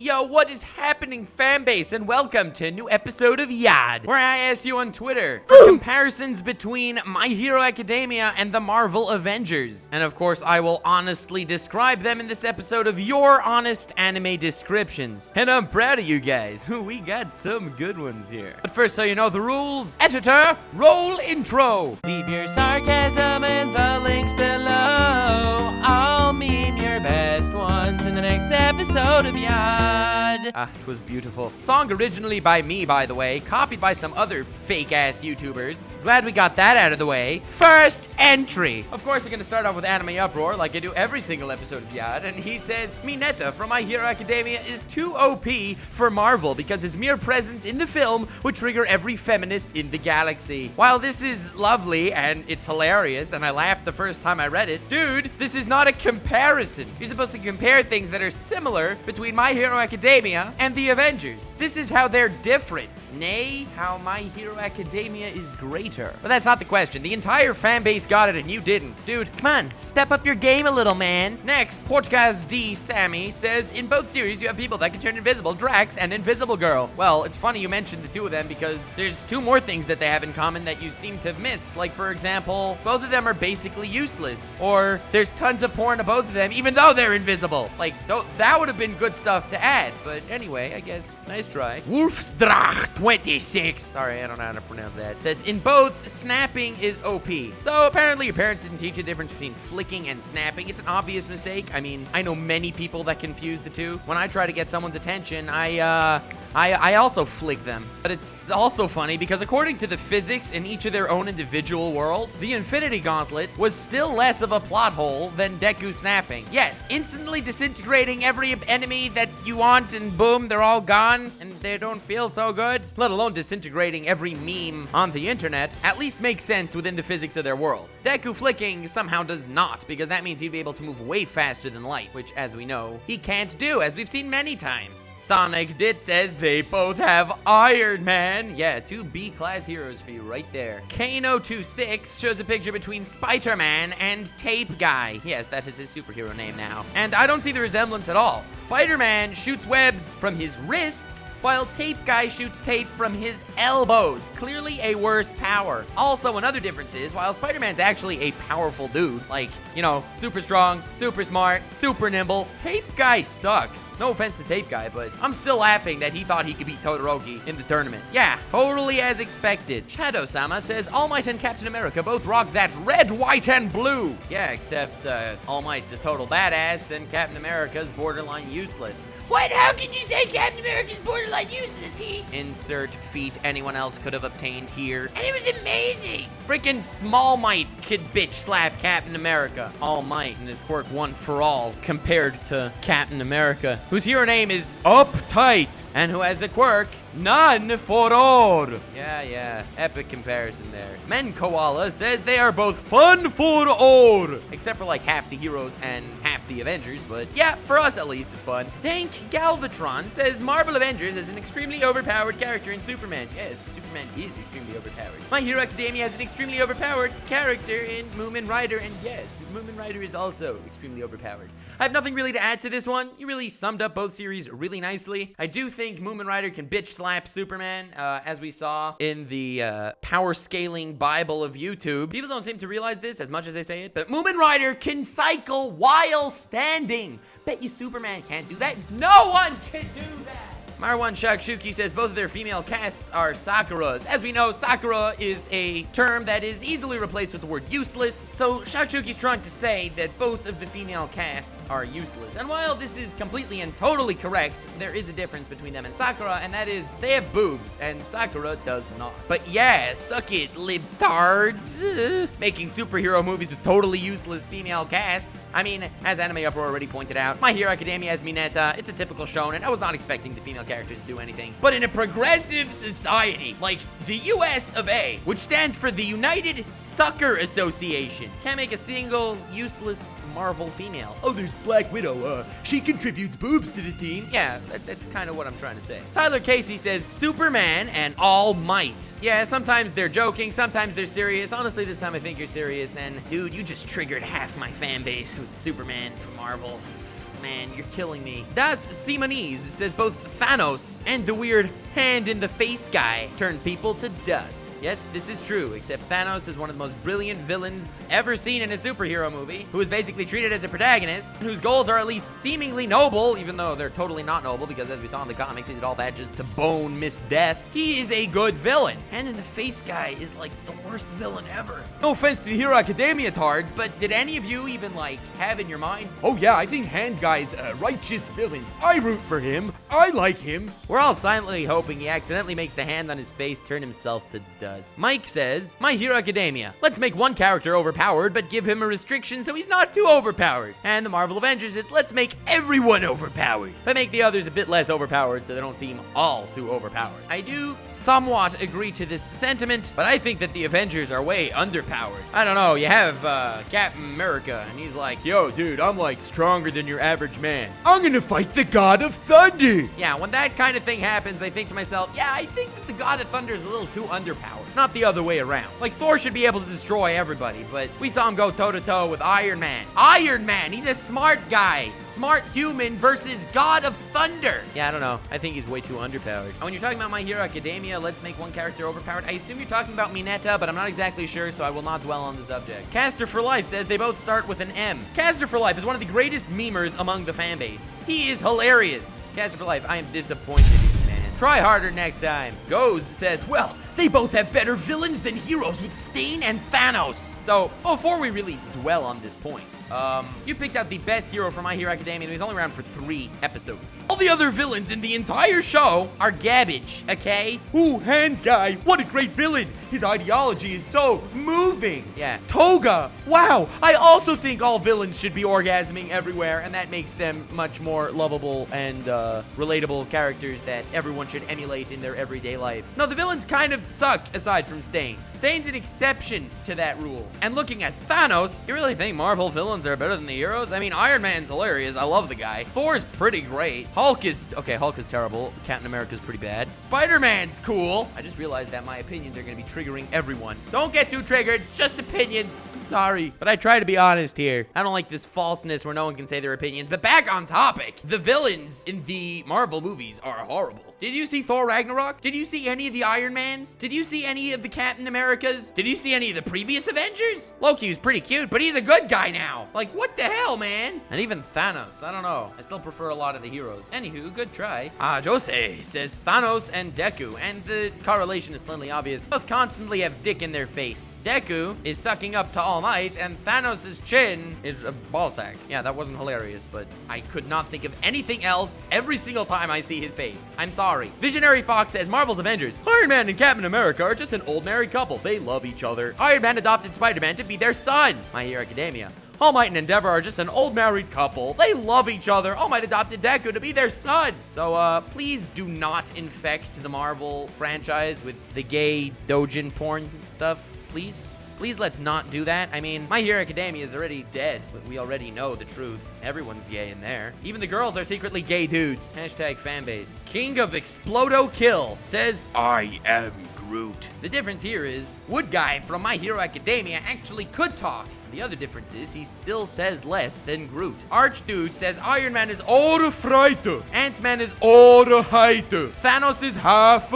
Yo, what is happening, FamBase, and welcome to a new episode of YHAD, where I ask you on Twitter for comparisons between My Hero Academia and the Marvel Avengers. And of course, I will honestly describe them in this episode of Your Honest Anime Descriptions. And I'm proud of you guys. We got some good ones here. But first, so you know the rules, editor, roll intro. Leave your sarcasm in the links below. I'll meme your best ones in the next episode of YHAD. Ah, it was beautiful. Song originally by me, by the way, copied by some other fake-ass YouTubers. Glad we got that out of the way. First entry. Of course, we're gonna start off with Anime Uproar, like I do every single episode of YHAD, and he says, Mineta from My Hero Academia is too OP for Marvel because his mere presence in the film would trigger every feminist in the galaxy. While this is lovely, and it's hilarious, and I laughed the first time I read it, dude, this is not a comparison. You're supposed to compare things that are similar between My Hero Academia and the Avengers. This is how they're different. Nay, how My Hero Academia is greater. But that's not the question. The entire fan base got it and you didn't. Dude, come on, step up your game a little, man. Next, Portgaz D. Sammy says, in both series, you have people that can turn invisible, Drax and Invisible Girl. Well, it's funny you mentioned the two of them because there's two more things that they have in common that you seem to have missed. Like, for example, both of them are basically useless. Or there's tons of porn of both of them, even though they're invisible. Like, that would have been good stuff to add. But anyway, I guess, nice try. Wolfsdrach 26. Sorry, I don't know how to pronounce that. Says, in both, snapping is OP. So apparently your parents didn't teach you the difference between flicking and snapping. It's an obvious mistake. I mean, I know many people that confuse the two. When I try to get someone's attention, I also flick them. But it's also funny because according to the physics in each of their own individual world, the Infinity Gauntlet was still less of a plot hole than Deku snapping. Yes, instantly disintegrating every enemy that you want and boom, they're all gone and they don't feel so good. Let alone disintegrating every meme on the internet at least makes sense within the physics of their world. Deku flicking somehow does not because that means he'd be able to move way faster than light, which as we know, he can't do as we've seen many times. Sonic Dit says they both have Iron Man. Yeah, two B-class heroes for you right there. Kano26 shows a picture between Spider-Man and Tape Guy. Yes, that is his superhero name now. And I don't see the resemblance at all. Spider-Man shoots webs from his wrists, while Tape Guy shoots tape from his elbows. Clearly a worse power. Also, another difference is, while Spider-Man's actually a powerful dude, like, you know, super strong, super smart, super nimble, Tape Guy sucks. No offense to Tape Guy, but I'm still laughing that he thought he could beat Todoroki in the tournament. Yeah, totally as expected. Shadow-sama says All Might and Captain America both rock that red, white, and blue. Yeah, except All Might's a total badass and Captain America's borderline useless. What? How can you say Captain America's borderline useless? He insert feat anyone else could have obtained here. And it was amazing. Freaking Small Might could bitch slap Captain America. All Might and his quirk one for all compared to Captain America, whose hero name is Uptight and who has a quirk None for all. Yeah, epic comparison there. Men Koala says they are both fun for all, except for like half the heroes and half the Avengers, but yeah, for us at least, it's fun. Dank Galvatron says Marvel Avengers is an extremely overpowered character in Superman. Yes, Superman is extremely overpowered. My Hero Academia has an extremely overpowered character in Moomin Rider, and yes, Moomin Rider is also extremely overpowered. I have nothing really to add to this one. You really summed up both series really nicely. I do think Moomin Rider can bitch slap Superman, as we saw in the power scaling Bible of YouTube. People don't seem to realize this as much as they say it, but Moomin Rider can cycle while standing. Bet you Superman can't do that. No one can do that. Marwan Shakshuki says both of their female casts are Sakuras. As we know, Sakura is a term that is easily replaced with the word useless, so Shakshuki's trying to say that both of the female casts are useless. And while this is completely and totally correct, there is a difference between them and Sakura, and that is they have boobs, and Sakura does not. But yeah, suck it, libtards. Making superhero movies with totally useless female casts. I mean, as Anime Uproar already pointed out, My Hero Academia has Mineta. It's a typical shonen. I was not expecting the female characters to do anything. But in a progressive society, like the US of A, which stands for the United Sucker Association, can't make a single useless Marvel female. Oh, there's Black Widow. She contributes boobs to the team. Yeah, that's kind of what I'm trying to say. Tyler Casey says Superman and All Might. Yeah, sometimes they're joking, sometimes they're serious. Honestly, this time I think you're serious. And dude, you just triggered half my fan base with Superman from Marvel. man, you're killing me. Das Simonese says both Thanos and the weird hand-in-the-face guy turn people to dust. Yes, this is true, except Thanos is one of the most brilliant villains ever seen in a superhero movie, who is basically treated as a protagonist, and whose goals are at least seemingly noble, even though they're totally not noble, because as we saw in the comics, he did all that just to bone Miss Death. He is a good villain. Hand-in-the-face guy is like the worst villain ever. No offense to the Hero Academia tards, but did any of you even like have in your mind, oh yeah, I think Hand Guy's a righteous villain. I root for him. I like him. We're all silently hoping he accidentally makes the hand on his face turn himself to dust. Mike says, My Hero Academia. Let's make one character overpowered, but give him a restriction so he's not too overpowered. And the Marvel Avengers is, let's make everyone overpowered, but make the others a bit less overpowered so they don't seem all too overpowered. I do somewhat agree to this sentiment, but I think that the Avengers are way underpowered. I don't know, you have Captain America, and he's like, yo, dude, I'm like stronger than your average man. I'm gonna fight the God of Thunder. Yeah, when that kind of thing happens, I think to myself, yeah, I think that the God of Thunder is a little too underpowered, not the other way around. Like, Thor should be able to destroy everybody, but we saw him go toe-to-toe with Iron Man. Iron Man, he's a smart guy. Smart human versus God of Thunder. Yeah, I don't know. I think he's way too underpowered. And when you're talking about My Hero Academia, let's make one character overpowered, I assume you're talking about Mineta, but I'm not exactly sure, so I will not dwell on the subject. Caster for Life says they both start with an M. Caster for Life is one of the greatest memers among the fan base. He is hilarious. Caster for Life, I am disappointed in you, man. Try harder next time. Goes says, well, they both have better villains than heroes with Stain and Thanos. So, before we really dwell on this point, you picked out the best hero from My Hero Academia, and he's only around for 3 episodes. All the other villains in the entire show are garbage, okay? Ooh, Hand Guy, what a great villain. His ideology is so moving. Yeah. Toga, wow. I also think all villains should be orgasming everywhere, and that makes them much more lovable and relatable characters that everyone should emulate in their everyday life. No, the villains kind of suck aside from Stain. Stain's an exception to that rule. And looking at Thanos, you really think Marvel villains are better than the heroes? I mean, Iron Man's hilarious. I love the guy. Thor's pretty great. Hulk is terrible. Captain America's pretty bad. Spider-Man's cool. I just realized that my opinions are going to be triggering everyone. Don't get too triggered. It's just opinions. I'm sorry. But I try to be honest here. I don't like this falseness where no one can say their opinions. But back on topic, the villains in the Marvel movies are horrible. Did you see Thor Ragnarok? Did you see any of the Iron Mans? Did you see any of the Captain Americas? Did you see any of the previous Avengers? Loki was pretty cute, but he's a good guy now. Like, what the hell, man? And even Thanos, I don't know. I still prefer a lot of the heroes. Anywho, good try. Jose says Thanos and Deku, and the correlation is plainly obvious. Both constantly have dick in their face. Deku is sucking up to All Might, and Thanos' chin is a ballsack. Yeah, that wasn't hilarious, but I could not think of anything else every single time I see his face. I'm sorry. Visionary Fox says Marvel's Avengers. Iron Man and Captain America are just an old married couple. They love each other. Iron Man adopted Spider-Man to be their son. My Hero Academia. All Might and Endeavor are just an old married couple. They love each other. All Might adopted Deku to be their son. So, please do not infect the Marvel franchise with the gay doujin porn stuff, please. Please let's not do that. I mean, My Hero Academia is already dead, but we already know the truth. Everyone's gay in there. Even the girls are secretly gay dudes. Hashtag FamBase. King of Explodo Kill says, I am Groot. The difference here is, Wood Guy from My Hero Academia actually could talk. The other difference is he still says less than Groot. Archdude says Iron Man is ore frighter. Ant-Man is ore heighter. Thanos is half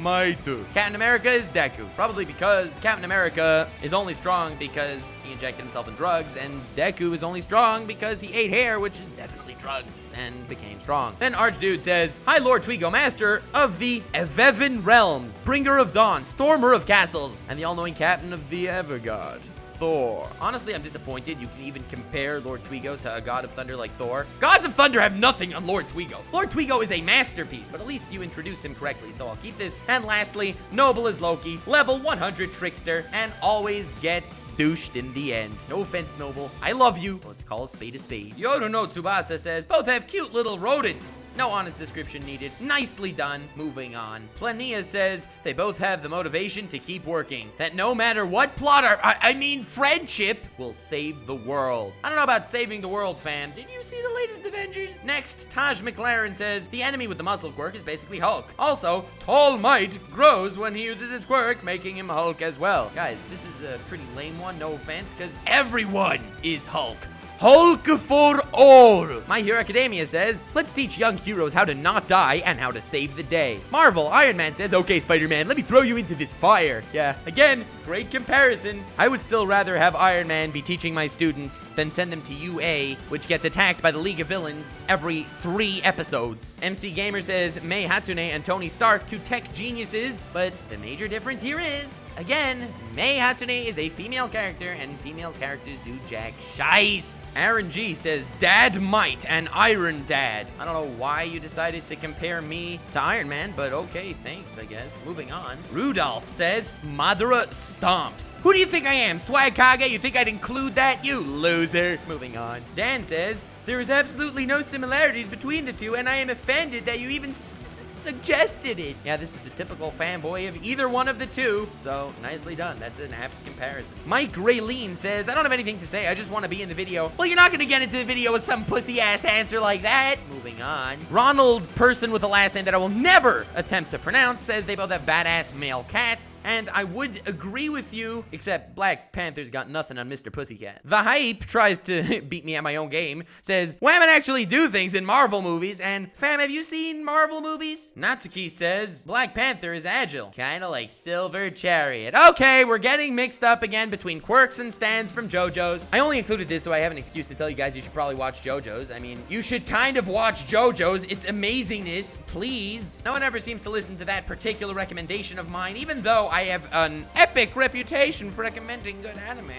mighter. Captain America is Deku. Probably because Captain America is only strong because he injected himself in drugs, and Deku is only strong because he ate hair, which is definitely drugs, and became strong. Then Archdude says, Hi, Lord Twigo, master of the Evevan realms, bringer of dawn, stormer of castles, and the all-knowing captain of the Evergod. Thor. Honestly, I'm disappointed you can even compare Lord Twigo to a God of Thunder like Thor. Gods of Thunder have nothing on Lord Twigo. Lord Twigo is a masterpiece, but at least you introduced him correctly, so I'll keep this. And lastly, Noble is Loki, level 100 trickster, and always gets douched in the end. No offense, Noble. I love you. Let's call a spade a spade. Yodo no Tsubasa says, both have cute little rodents. No honest description needed. Nicely done. Moving on. Plania says, they both have the motivation to keep working. That no matter what plot I mean friendship will save the world. I don't know about saving the world, fam. Did you see the latest Avengers? Next, Taj McLaren says, the enemy with the muscle quirk is basically Hulk. Also, Tall Might grows when he uses his quirk, making him Hulk as well. Guys, this is a pretty lame one, no offense, because everyone is Hulk. Hulk for all. My Hero Academia says, let's teach young heroes how to not die and how to save the day. Marvel Iron Man says, okay, Spider-Man, let me throw you into this fire. Yeah, again, great comparison. I would still rather have Iron Man be teaching my students than send them to UA, which gets attacked by the League of Villains every 3 episodes. MC Gamer says, Mei Hatsune and Tony Stark, 2 tech geniuses, but the major difference here is, again, Mei Hatsune is a female character, and female characters do jack shiest. Aaron G says, Dad Might and Iron Dad. I don't know why you decided to compare me to Iron Man, but okay, thanks, I guess. Moving on. Rudolph says, Madara Stomps. Who do you think I am, Swag Kage? You think I'd include that? You loser. Moving on. Dan says, there is absolutely no similarities between the two, and I am offended that you even suggested it. Yeah, this is a typical fanboy of either one of the two, so nicely done. That's an apt comparison. Mike Raylene says, I don't have anything to say, I just want to be in the video. Well, you're not going to get into the video with some pussy-ass answer like that. Moving on. Ronald, person with a last name that I will never attempt to pronounce, says they both have badass male cats, and I would agree with you, except Black Panther's got nothing on Mr. Pussycat. The Hype tries to beat me at my own game, says, women actually do things in Marvel movies, and fam, have you seen Marvel movies? Natsuki says, Black Panther is agile, kinda like Silver Chariot. Okay, we're getting mixed up again between quirks and stands from JoJo's. I only included this so I have an excuse to tell you guys you should probably watch JoJo's. I mean, you should kind of watch JoJo's. It's amazingness, please. No one ever seems to listen to that particular recommendation of mine, even though I have an epic reputation for recommending good anime.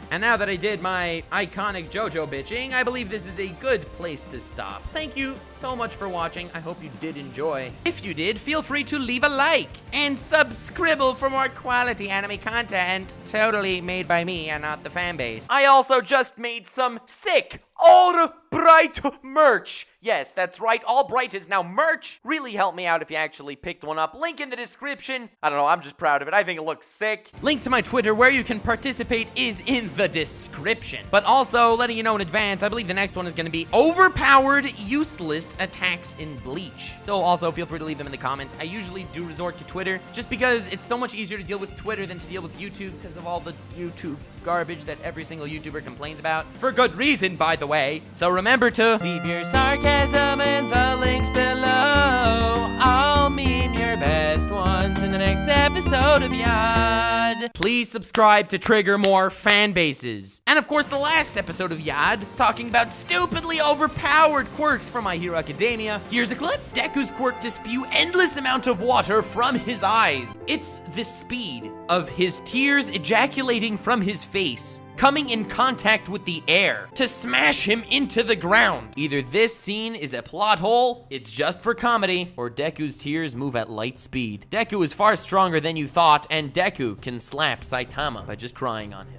And now that I did my iconic JoJo bitching, I believe this is a good place to stop. Thank you so much for watching. I hope you did enjoy. If you did, feel free to leave a like and subscribe for more quality anime content, totally made by me and not the fan base. I also just made some sick All Bright merch. Yes, that's right, All Bright is now merch. Really help me out if you actually picked one up. Link in the description. I don't know, I'm just proud of it. I think it looks sick. Link to my Twitter where you can participate is in the description. But also, letting you know in advance, I believe the next one is gonna be Overpowered Useless Attacks in Bleach. So also feel free to leave them in the comments. I usually do resort to Twitter just because it's so much easier to deal with Twitter than to deal with YouTube because of all the YouTube garbage that every single YouTuber complains about. For good reason, by the way. So remember to leave your sarcasm in the links below. I'll meme your best ones in the next episode of YHAD. Please subscribe to trigger more fan bases. And of course, the last episode of YHAD, talking about stupidly overpowered quirks from My Hero Academia. Here's a clip. Deku's quirk to spew endless amount of water from his eyes. It's the speed of his tears ejaculating from his face, coming in contact with the air to smash him into the ground. Either this scene is a plot hole, it's just for comedy, or Deku's tears move at light speed. Deku is far stronger than you thought, and Deku can slap Saitama by just crying on him.